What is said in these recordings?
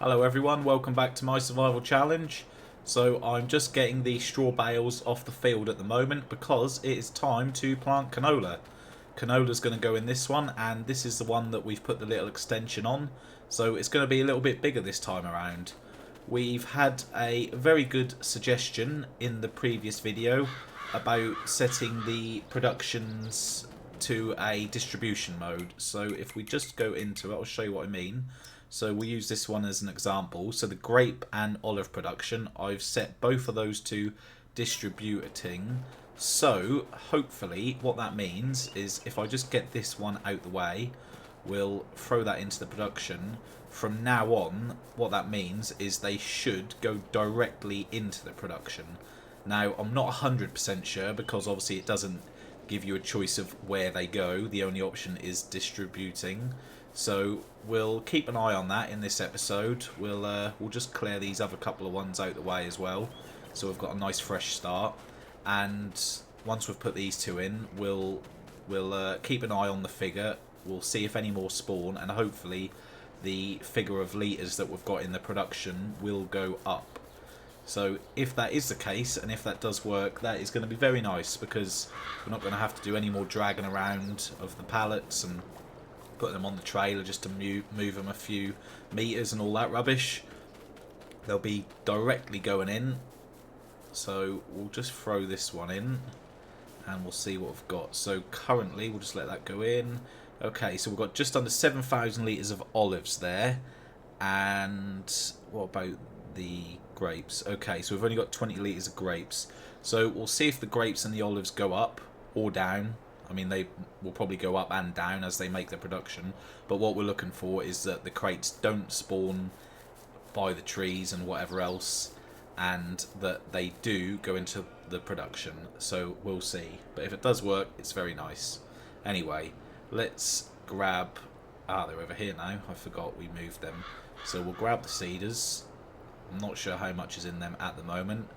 Hello everyone, welcome back to my survival challenge. So I'm just getting the straw bales off the field at the moment because it is time to plant canola. Canola's going to go in this one, and this is the one that we've put the little extension on, so it's going to be a little bit bigger this time around. We've had a very good suggestion in the previous video about setting the productions to a distribution mode. So if we just go into it, I'll show you what I mean. So we'll use this one as an example. So the grape and olive production, I've set both of those to distributing. So hopefully what that means is if I just get this one out the way, we'll throw that into the production. From now on, what that means is they should go directly into the production. Now, I'm not 100% sure because obviously it doesn't give you a choice of where they go. The only option is distributing. So we'll keep an eye on that in this episode. We'll just clear these other couple of ones out the way as well, so we've got a nice fresh start. And once we've put these two in, we'll keep an eye on the figure. We'll see if any more spawn, and hopefully the figure of litres that we've got in the production will go up. So if that is the case, and if that does work, that is going to be very nice, because we're not going to have to do any more dragging around of the pallets and put them on the trailer just to move them a few meters and all that rubbish. They'll be directly going in. So we'll just throw this one in and we'll see what we've got. So currently we'll just let that go in. Okay, so we've got just under 7,000 litres of olives there. And what about the grapes? Okay, so we've only got 20 litres of grapes. So we'll see if the grapes and the olives go up or down. I mean, they will probably go up and down as they make their production. But what we're looking for is that the crates don't spawn by the trees and whatever else, and that they do go into the production. So we'll see. But if it does work, it's very nice. Anyway, let's grab... Ah, they're over here now. I forgot we moved them. So we'll grab the seeders. I'm not sure how much is in them at the moment.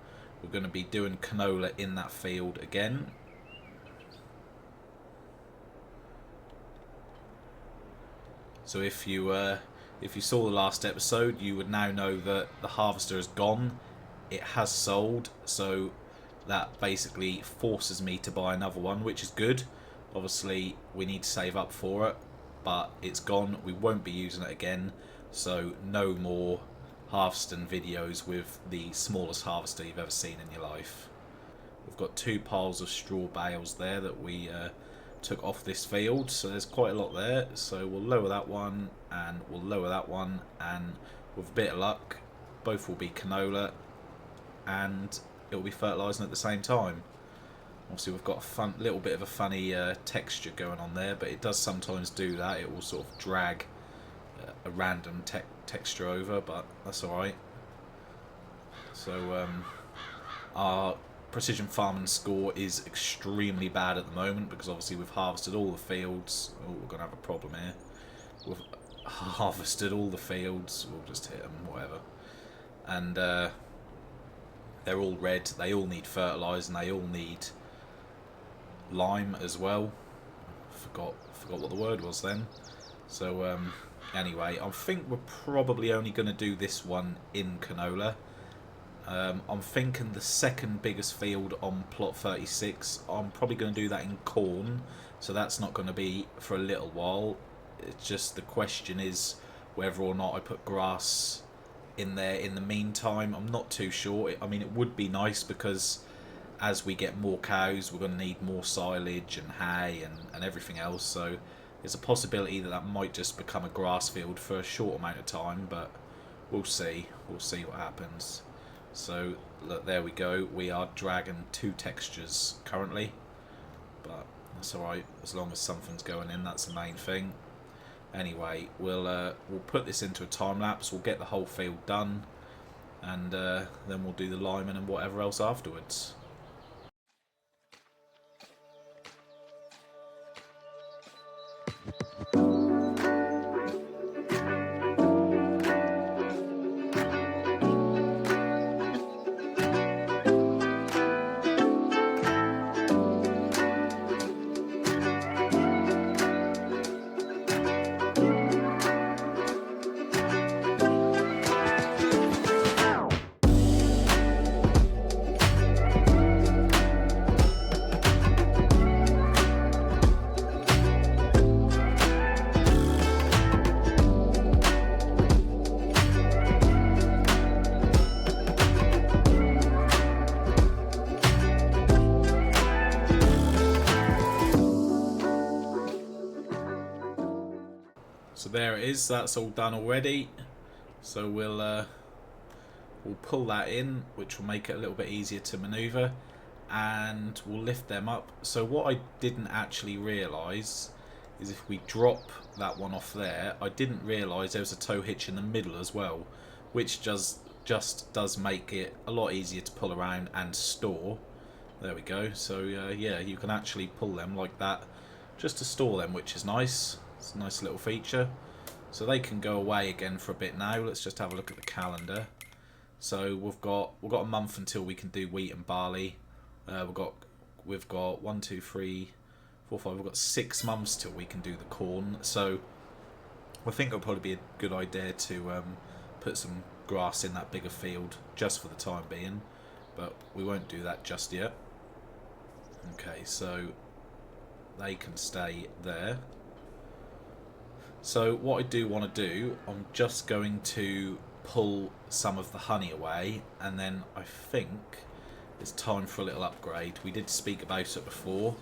We're going to be doing canola in that field again. So if you saw the last episode, you would now know that the harvester has gone. It has sold, so that basically forces me to buy another one, which is good. Obviously, we need to save up for it, but it's gone. We won't be using it again, so no more harvesting videos with the smallest harvester you've ever seen in your life. We've got two piles of straw bales there that we took off this field, so there's quite a lot there. So we'll lower that one and we'll lower that one, and with a bit of luck both will be canola and it will be fertilising at the same time. Obviously we've got a little bit of a funny texture going on there, but it does sometimes do that. It will sort of drag a random texture over, but that's alright. So our precision farming score is extremely bad at the moment because obviously we've harvested all the fields. Oh, we're going to have a problem here. We've harvested all the fields. We'll just hit them, whatever. And they're all red. They all need fertiliser and they all need lime as well. Forgot what the word was then. So anyway, I think we're probably only going to do this one in canola. I'm thinking the second biggest field on plot 36, I'm probably going to do that in corn, so that's not going to be for a little while. It's just the question is whether or not I put grass in there in the meantime. I'm not too sure. I mean, it would be nice because as we get more cows, we're going to need more silage and hay and everything else, so there's a possibility that that might just become a grass field for a short amount of time, but we'll see. We'll see what happens. So look, there we go. We are dragging two textures currently, but that's alright as long as something's going in. That's the main thing. Anyway, we'll put this into a time lapse. We'll get the whole field done, and then we'll do the liming and whatever else afterwards. is. That's all done already. So we'll pull that in, which will make it a little bit easier to manoeuvre, and we'll lift them up. So what I didn't actually realise is if we drop that one off there, I didn't realise there was a tow hitch in the middle as well, which just does make it a lot easier to pull around and store. There we go. So yeah, you can actually pull them like that just to store them, which is nice. It's a nice little feature. So they can go away again for a bit now. Let's just have a look at the calendar. So we've got a month until we can do wheat and barley. We've got 1, 2, 3, 4, 5. We've got 6 months till we can do the corn. So I think it'll probably be a good idea to put some grass in that bigger field just for the time being, but we won't do that just yet. Okay, so they can stay there. So what I do want to do, I'm just going to pull some of the honey away, and then I think it's time for a little upgrade. We did speak about it before,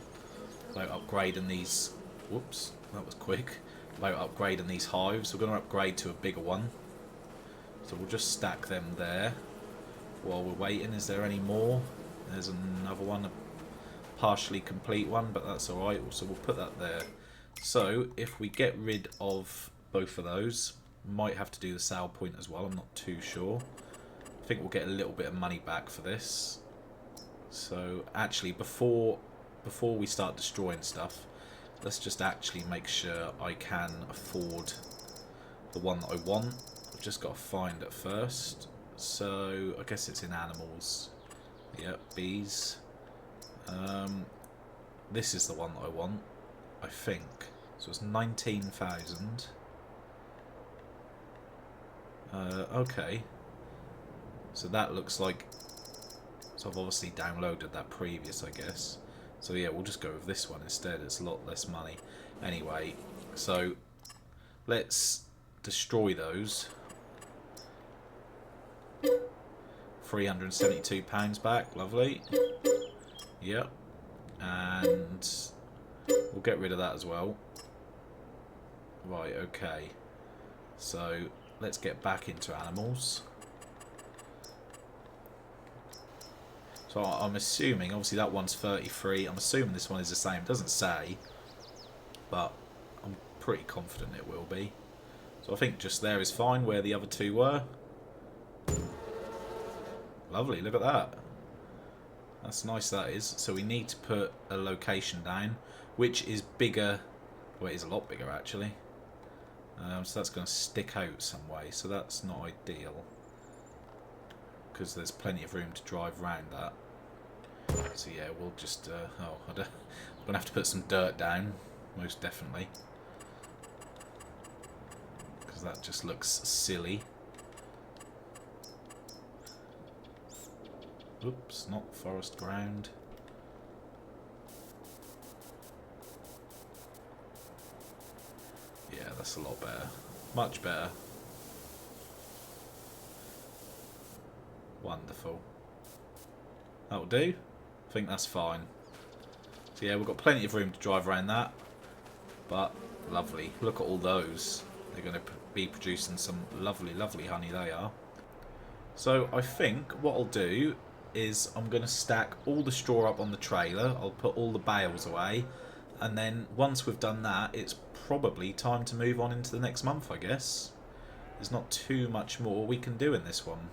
about upgrading these. Whoops, that was quick. About upgrading these hives. We're going to upgrade to a bigger one. So we'll just stack them there while we're waiting. Is there any more? There's another one, a partially complete one, but that's alright. So we'll put that there. So if we get rid of both of those, might have to do the sale point as well. I'm not too sure. I think we'll get a little bit of money back for this. So actually, before we start destroying stuff, let's just actually make sure I can afford the one that I want. I've just got to find it first. So I guess it's in animals. Yep, bees. This is the one that I want, I think. So it's 19,000. Okay. So that looks like... So I've obviously downloaded that previous, I guess. So yeah, we'll just go with this one instead. It's a lot less money. Anyway, so let's destroy those. £372 back. Lovely. Yep. And we'll get rid of that as well. Right, okay. So let's get back into animals. So I'm assuming, obviously that one's 33. I'm assuming this one is the same. It doesn't say, but I'm pretty confident it will be. So I think just there is fine where the other two were. Lovely, look at that. That's nice, that is. So we need to put a location down, which is bigger. Well, it is a lot bigger, actually. So that's going to stick out some way. So that's not ideal, because there's plenty of room to drive around that. So yeah, we'll just... I'm going to have to put some dirt down, most definitely. Because that just looks silly. Oops, not forest ground. Yeah, that's a lot better. Much better. Wonderful. That'll do. I think that's fine. So yeah, we've got plenty of room to drive around that. But lovely. Look at all those. They're going to be producing some lovely, lovely honey, they are. So I think what I'll do is I'm going to stack all the straw up on the trailer. I'll put all the bales away. And then once we've done that, it's probably time to move on into the next month, I guess. There's not too much more we can do in this one.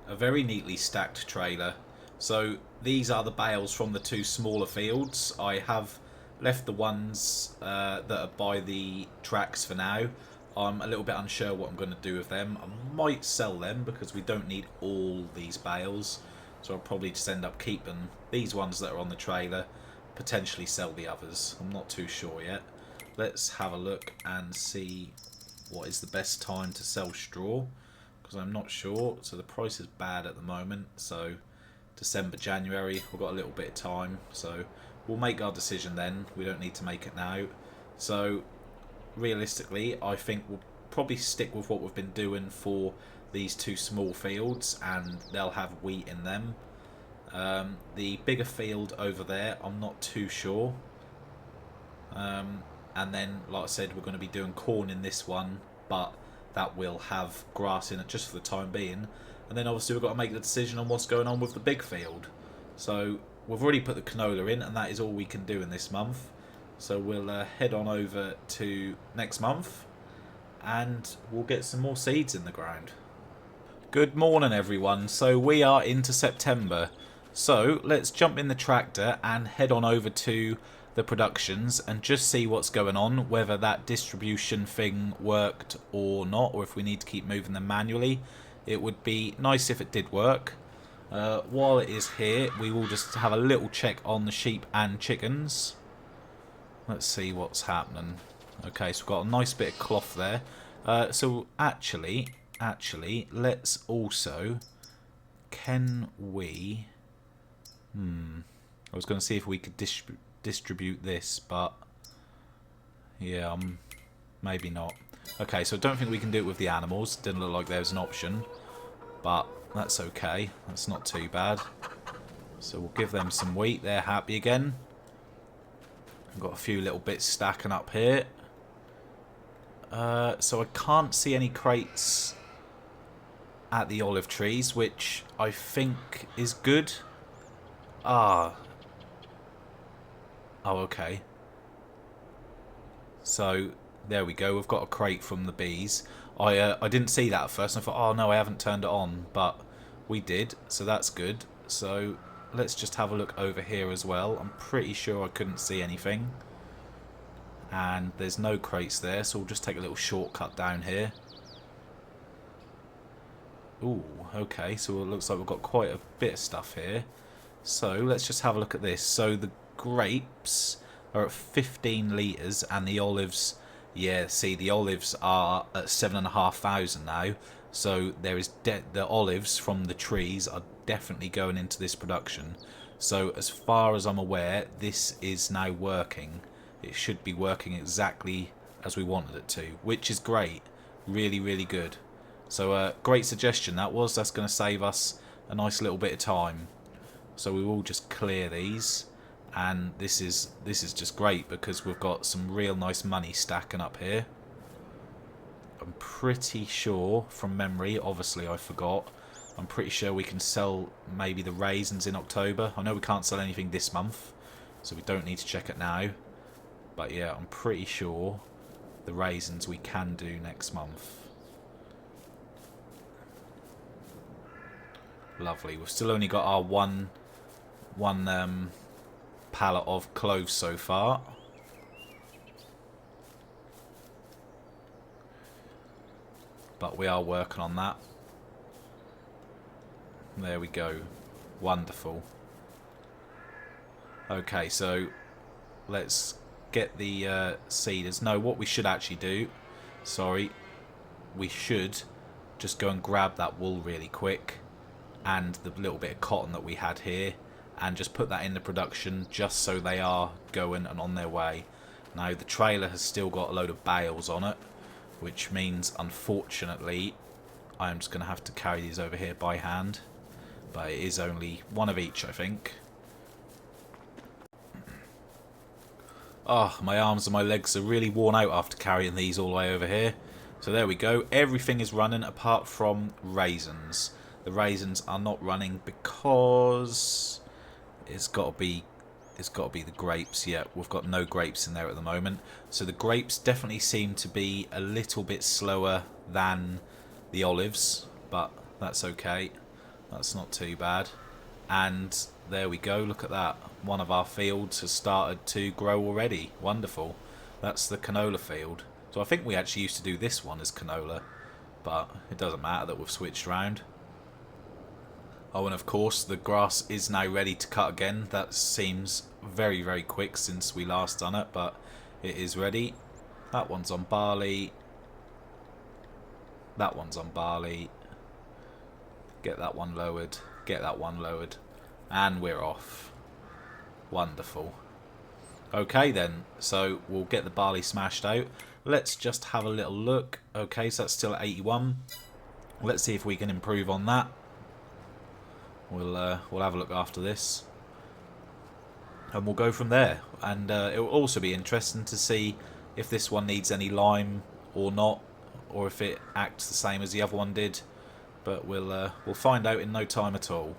A very neatly stacked trailer. So these are the bales from the two smaller fields. I have left the ones that are by the tracks for now. I'm a little bit unsure what I'm going to do with them. I might sell them because we don't need all these bales. So I'll probably just end up keeping these ones that are on the trailer, potentially sell the others. I'm not too sure yet. Let's have a look and see what is the best time to sell straw, because I'm not sure. So the price is bad at the moment. So December, January, we've got a little bit of time. So we'll make our decision then. We don't need to make it now. So realistically, I think we'll probably stick with what we've been doing for these two small fields, and they'll have wheat in them. The bigger field over there, I'm not too sure. And then, like I said, we're going to be doing corn in this one, but that will have grass in it just for the time being. And then obviously we've got to make the decision on what's going on with the big field. So we've already put the canola in, and that is all we can do in this month. So we'll head on over to next month, and we'll get some more seeds in the ground. Good morning, everyone. So we are into September. So let's jump in the tractor and head on over to the productions and just see what's going on, whether that distribution thing worked or not, or if we need to keep moving them manually. It would be nice if it did work. While it is here, we will just have a little check on the sheep and chickens. Let's see what's happening. Okay, so we've got a nice bit of cloth there. So actually, let's also... Can we... I was going to see if we could distribute this, but... Yeah, maybe not. Okay, so I don't think we can do it with the animals. Didn't look like there was an option. But that's okay. That's not too bad. So we'll give them some wheat. They're happy again. We've got a few little bits stacking up here. So I can't see any crates at the olive trees, which I think is good. Oh, okay. So there we go. We've got a crate from the bees. I didn't see that at first. And I thought, oh no, I haven't turned it on, but we did. So that's good. So let's just have a look over here as well. I'm pretty sure I couldn't see anything. And there's no crates there, so we'll just take a little shortcut down here. Ooh, okay, so it looks like we've got quite a bit of stuff here. So let's just have a look at this. So the grapes are at 15 litres, and the olives, yeah, see, the olives are at 7,500 now. So there is the olives from the trees are definitely going into this production. So as far as I'm aware, this is now working. It should be working exactly as we wanted it to, which is great. Really, really good. So great suggestion that was. That's going to save us a nice little bit of time. So we will just clear these, and this is just great because we've got some real nice money stacking up here. I'm pretty sure from memory, obviously I forgot, I'm pretty sure we can sell maybe the raisins in October. I know we can't sell anything this month, so we don't need to check it now. But yeah, I'm pretty sure the raisins we can do next month. Lovely. We've still only got our one pallet of cloves so far. But we are working on that. There we go. Wonderful. Okay, so let's get the seeders. No, what we should actually do, sorry, we should just go and grab that wool really quick and the little bit of cotton that we had here and just put that in the production just so they are going and on their way. Now the trailer has still got a load of bales on it, which means unfortunately I'm just going to have to carry these over here by hand, but it is only one of each, I think. Oh, my arms and my legs are really worn out after carrying these all the way over here. So there we go. Everything is running apart from raisins. The raisins are not running because it's got to be the grapes. Yeah, we've got no grapes in there at the moment. So the grapes definitely seem to be a little bit slower than the olives, but that's okay. That's not too bad. And there we go, look at that. One of our fields has started to grow already. Wonderful. That's the canola field. So I think we actually used to do this one as canola, but it doesn't matter that we've switched around. Oh, and of course the grass is now ready to cut again. That seems very, very quick since we last done it, but it is ready. That one's on barley. That one's on barley. Get that one lowered. Get that one lowered. And we're off. Wonderful. Okay then, so we'll get the barley smashed out. Let's just have a little look. Okay, so that's still at 81. Let's see if we can improve on that. We'll have a look after this. and we'll go from there. And it will also be interesting to see if this one needs any lime or not, or if it acts the same as the other one did. But we'll find out in no time at all.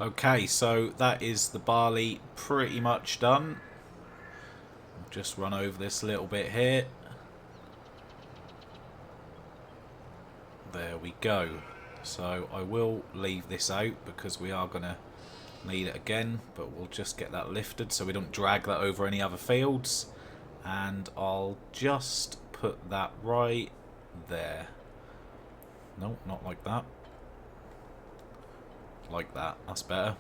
Okay, so that is the barley pretty much done. I'll just run over this little bit here. There we go. So I will leave this out because we are going to need it again, but we'll just get that lifted so we don't drag that over any other fields. And I'll just put that right there. No, not like that. Like that, that's better.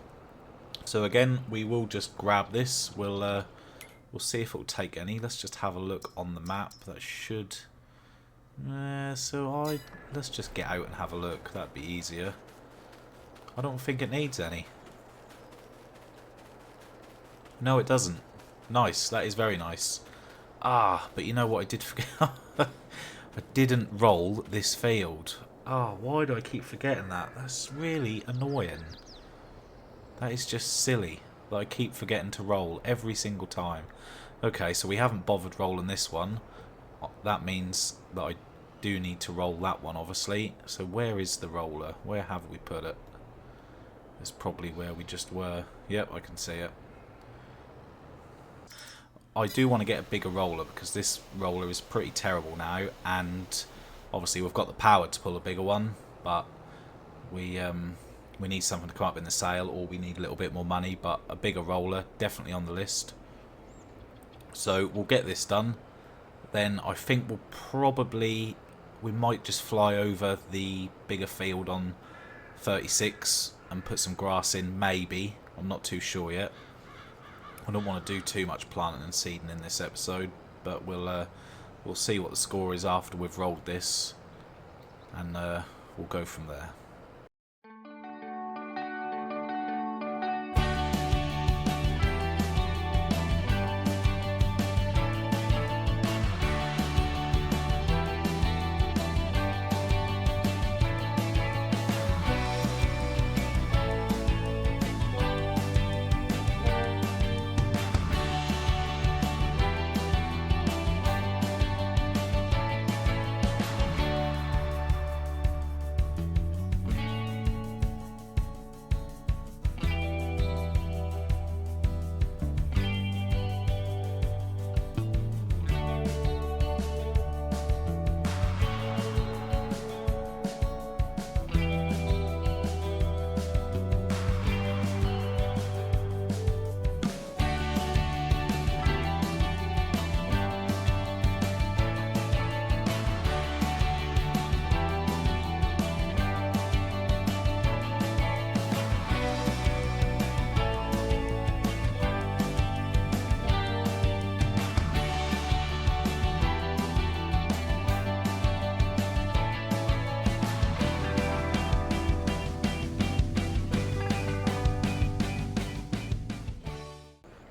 So again, we will just grab this. We'll see if it will take any. Let's just have a look on the map. That should. Let's just get out and have a look. That'd be easier. I don't think it needs any. No, it doesn't. Nice. That is very nice. Ah, but you know what I did forget? I didn't roll this field. Oh, why do I keep forgetting that? That's really annoying. That is just silly that I keep forgetting to roll every single time. Okay, so we haven't bothered rolling this one. That means that I do need to roll that one, obviously. So where is the roller? Where have we put it? It's probably where we just were. Yep, I can see it. I do want to get a bigger roller because this roller is pretty terrible now, and obviously we've got the power to pull a bigger one, but we need something to come up in the sale, or we need a little bit more money. But a bigger roller definitely on the list. So we'll get this done. Then I think we might just fly over the bigger field on 36 and put some grass in. Maybe, I'm not too sure yet. I don't want to do too much planting and seeding in this episode, but we'll see what the score is after we've rolled this, and we'll go from there.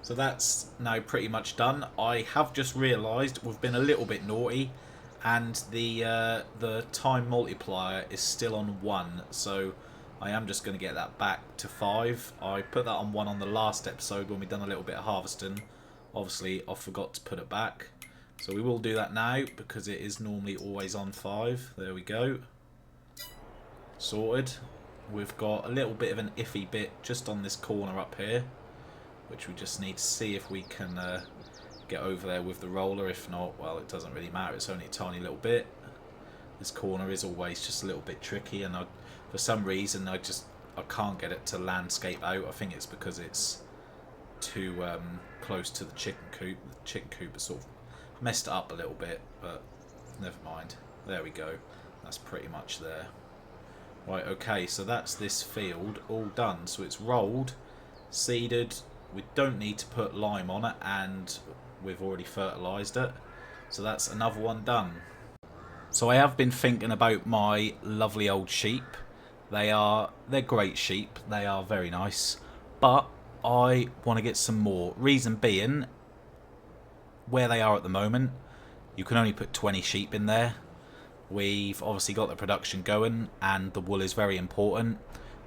So that's now pretty much done. I have just realised we've been a little bit naughty and the time multiplier is still on 1, so I am just going to get that back to 5. I put that on 1 on the last episode when we done a little bit of harvesting. Obviously I forgot to put it back, so we will do that now because it is normally always on 5. There we go, sorted. We've got a little bit of an iffy bit just on this corner up here, which we just need to see if we can get over there with the roller. If not, well, it doesn't really matter, it's only a tiny little bit. This corner is always just a little bit tricky, and for some reason I can't get it to landscape out. I think it's because it's too close to the chicken coop. The chicken coop has sort of messed it up a little bit, but never mind. There we go, that's pretty much there. Right, okay, so that's this field all done. So it's rolled, seeded, we don't need to put lime on it, and we've already fertilised it. So that's another one done. So I have been thinking about my lovely old sheep. They're great sheep, they are very nice, but I want to get some more. Reason being, where they are at the moment, you can only put 20 sheep in there. We've obviously got the production going, and the wool is very important.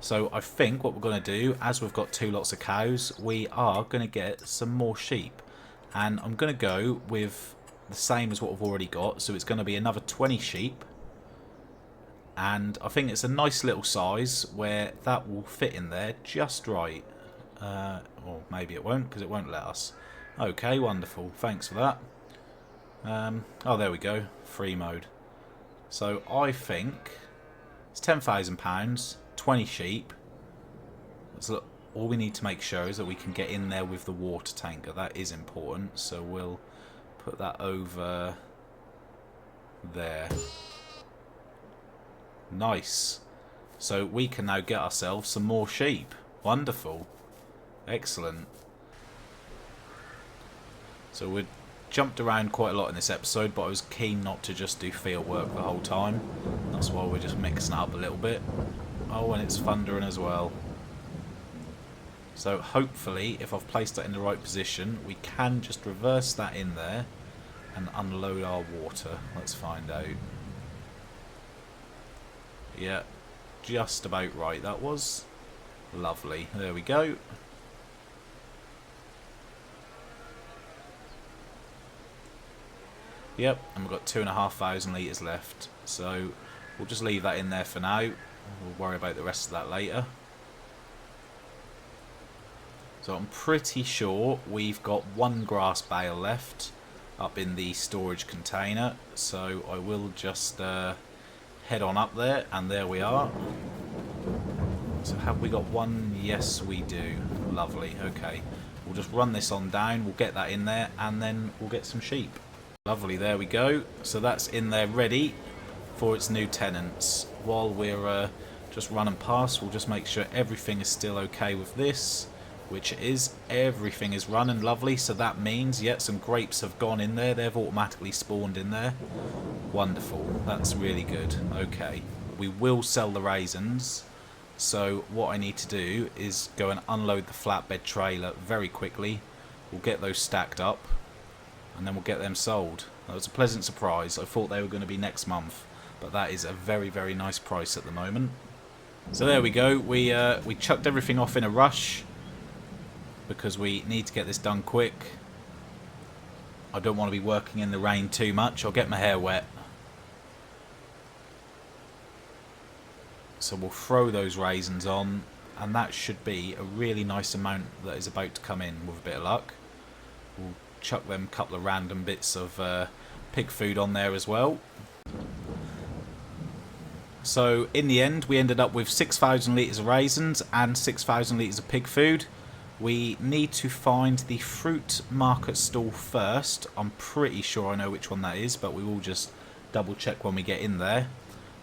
So I think what we're going to do, as we've got 2 lots of cows, we are going to get some more sheep. And I'm going to go with the same as what we've already got. So it's going to be another 20 sheep. And I think it's a nice little size where that will fit in there just right. Or maybe it won't, because it won't let us. Okay, wonderful. Thanks for that. Oh, there we go. Free mode. So I think it's £10,000, 20 sheep. So all we need to make sure is that we can get in there with the water tanker. That is important. So we'll put that over there. Nice. So we can now get ourselves some more sheep. Wonderful. Excellent. So we're jumped around quite a lot in this episode, but I was keen not to just do field work the whole time. That's why we're just mixing it up a little bit. Oh, and it's thundering as well. So hopefully, if I've placed that in the right position, we can just reverse that in there and unload our water. Let's find out. Yeah, just about right that was. Lovely. There we go. Yep, and we've got 2,500 litres left. So we'll just leave that in there for now. We'll worry about the rest of that later. So I'm pretty sure we've got 1 grass bale left up in the storage container. So I will just head on up there, and there we are. So have we got 1? Yes, we do. Lovely. Okay, we'll just run this on down. We'll get that in there, and then we'll get some sheep. Lovely, there we go. So that's in there ready for its new tenants. While we're just running past, we'll just make sure everything is still okay with this, which it is. Everything is running lovely, so that means, yeah, some grapes have gone in there. They've automatically spawned in there. Wonderful, that's really good. Okay, we will sell the raisins, so what I need to do is go and unload the flatbed trailer very quickly. We'll get those stacked up, and then we'll get them sold. That was a pleasant surprise. I thought they were going to be next month, but that is a very, very nice price at the moment. So there we go. We chucked everything off in a rush because we need to get this done quick. I don't want to be working in the rain too much. I'll get my hair wet. So we'll throw those raisins on, and that should be a really nice amount that is about to come in with a bit of luck. We'll chuck them couple of random bits of pig food on there as well. So in the end we ended up with 6,000 litres of raisins and 6,000 litres of pig food. We need to find the fruit market stall first. I'm pretty sure I know which one that is, but we will just double check when we get in there.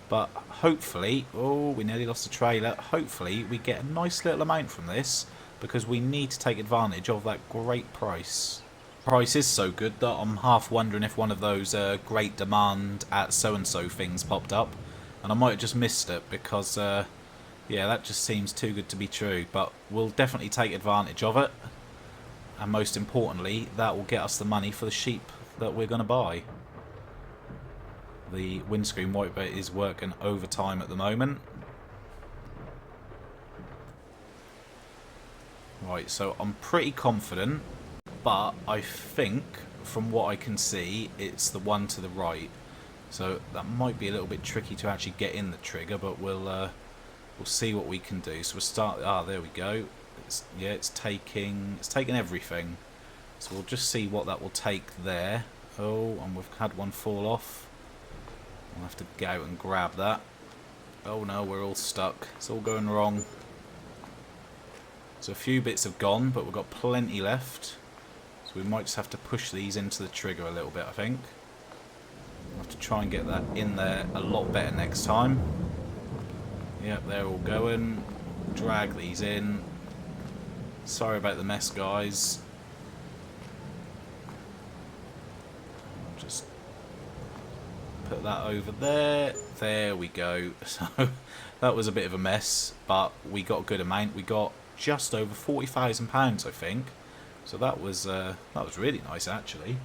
But hopefully, oh, we nearly lost the trailer. Hopefully we get a nice little amount from this, because we need to take advantage of that great price. Price is so good that I'm half wondering if one of those great demand at so-and-so things popped up, and I might have just missed it because yeah, that just seems too good to be true. But we'll definitely take advantage of it, and most importantly that will get us the money for the sheep that we're going to buy. The windscreen wiper is working overtime at the moment. Right, so I'm pretty confident, but I think from what I can see it's the one to the right. So that might be a little bit tricky to actually get in the trigger, but we'll see what we can do. So we'll start. There we go. It's taking everything. So we'll just see what that will take there. Oh, and we've had one fall off. We'll have to go out and grab that. Oh no, we're all stuck. It's all going wrong. So a few bits have gone, but we've got plenty left. So we might just have to push these into the trigger a little bit, I think. We'll have to try and get that in there a lot better next time. Yep, they're all going. Drag these in. Sorry about the mess, guys. Just put that over there. There we go. So that was a bit of a mess, but we got a good amount. We got just over £40,000, I think. So that was really nice, actually.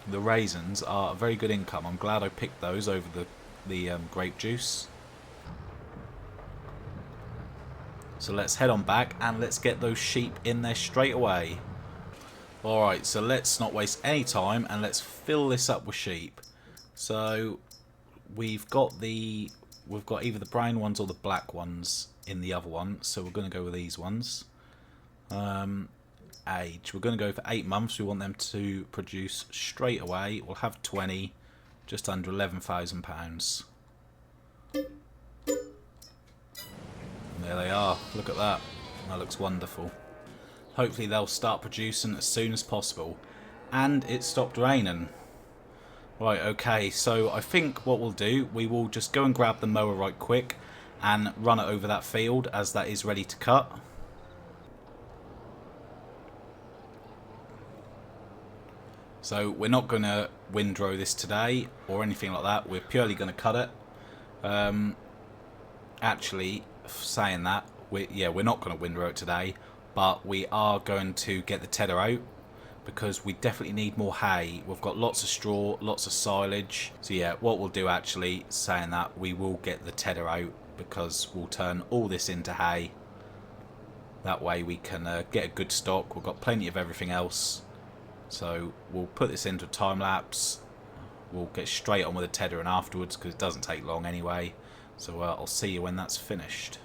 The raisins are a very good income. I'm glad I picked those over the grape juice. So let's head on back and let's get those sheep in there straight away. Alright, so let's not waste any time and let's fill this up with sheep. So we've got either the brown ones or the black ones in the other one. So we're going to go with these ones. Age. We're going to go for 8 months. We want them to produce straight away. We'll have 20, just under £11,000. There they are. Look at that. That looks wonderful. Hopefully they'll start producing as soon as possible. And it stopped raining. Right, okay, so I think what we'll do, we will just go and grab the mower right quick and run it over that field as that is ready to cut. So we're not going to windrow this today or anything like that. We're purely going to cut it. Actually, saying that, we're not going to windrow it today, but we are going to get the tedder out because we definitely need more hay. We've got lots of straw, lots of silage. So yeah, what we'll do actually, saying that, we will get the tedder out because we'll turn all this into hay. That way we can get a good stock. We've got plenty of everything else. So we'll put this into a time lapse. We'll get straight on with the tedder and afterwards because it doesn't take long anyway. So I'll see you when that's finished.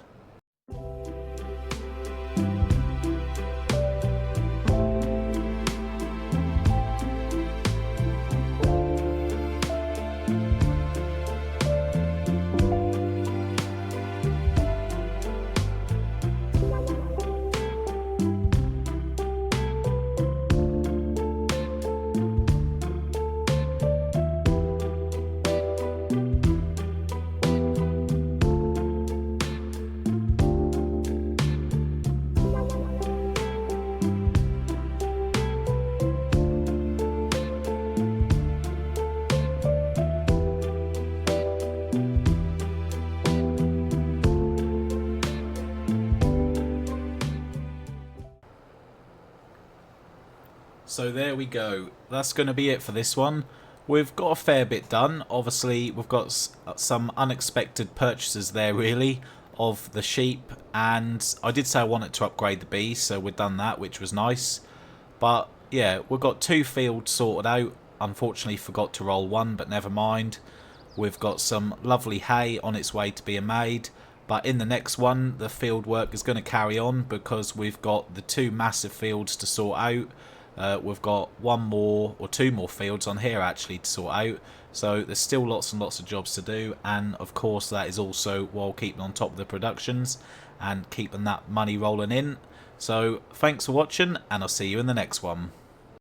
So there we go. That's going to be it for this one. We've got a fair bit done. Obviously, we've got some unexpected purchases there, really, of the sheep. And I did say I wanted to upgrade the bees, so we've done that, which was nice. But, yeah, we've got 2 fields sorted out. Unfortunately, forgot to roll one, but never mind. We've got some lovely hay on its way to being made. But in the next one, the field work is going to carry on because we've got the 2 massive fields to sort out. We've got 1 more or 2 more fields on here actually to sort out. So there's still lots and lots of jobs to do. And of course that is also while keeping on top of the productions and keeping that money rolling in. So thanks for watching and I'll see you in the next one.